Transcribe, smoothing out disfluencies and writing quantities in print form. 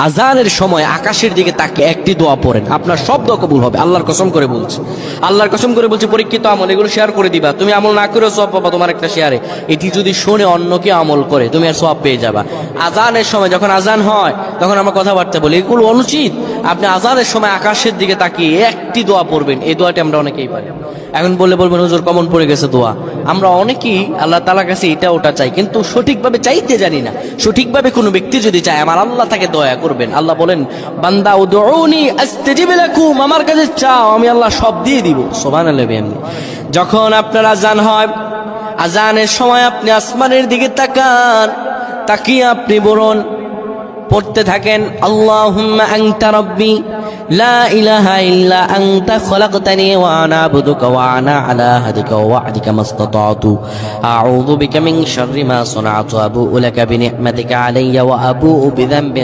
আজানের সময় আকাশের দিকে তাকিয়ে একটি দোয়া পড়েন, আপনার সব দোয়া কবুল হবে। আল্লাহর কসম করে বলছি, আল্লাহর কসম করে বলছি, পরীক্ষিত আমল এগুলো শেয়ার করে দিবা। তুমি আমল না করেও সওয়াব পাবা তোমার একটা শেয়ারে। এটি যদি শুনে অন্য কেউ আমল করে তুমি আর সওয়াব পেয়ে যাবা। আজানের সময় যখন আজান হয় তখন আমরা কথাবার্তা বলি, এগুলো অনুচিত। আপনি আজানের সময় আকাশের দিকে তাকিয়ে একটি দোয়া পড়বেন। এই দোয়াটি আমরা অনেকেই পারি। এখন বলবেন হুজুর কমন পড়ে গেছে দোয়া। আমরা অনেকেই আল্লাহ তাআলার কাছে এটা ওটা চাই, কিন্তু সঠিকভাবে চাইতে জানি না। সঠিকভাবে কোনো ব্যক্তি যদি চায় আমার আল্লাহ তাকে দয়া করবেন। আল্লাহ বলেন, বান্দা উদউনি আস্তাজিব লাকুম, আমার কাছে চাও আমি আল্লাহ সব দিয়ে দিব। সুবহানাল্লাহ। যখন আপনার আজান হয়, আজানের সময় আপনি আসমানের দিকে তাকান, তাকিয়ে আপনি বলুন, পড়তে থাকেন, আল্লাহুম্মা আনতা রাব্বি লা ইলাহা ইল্লা আনতা খলাকতানি ওয়া আনা আবদুকা ওয়া আনা আলা আহদিকা ওয়া ওয়া'দিকা মাসতাতা'তু আউযু বিকা মিন শাররি মা সানা'তু আবু'ু লাকা বিনি'মাতিকা আলাইয়া ওয়া আবু'ু বিযানবি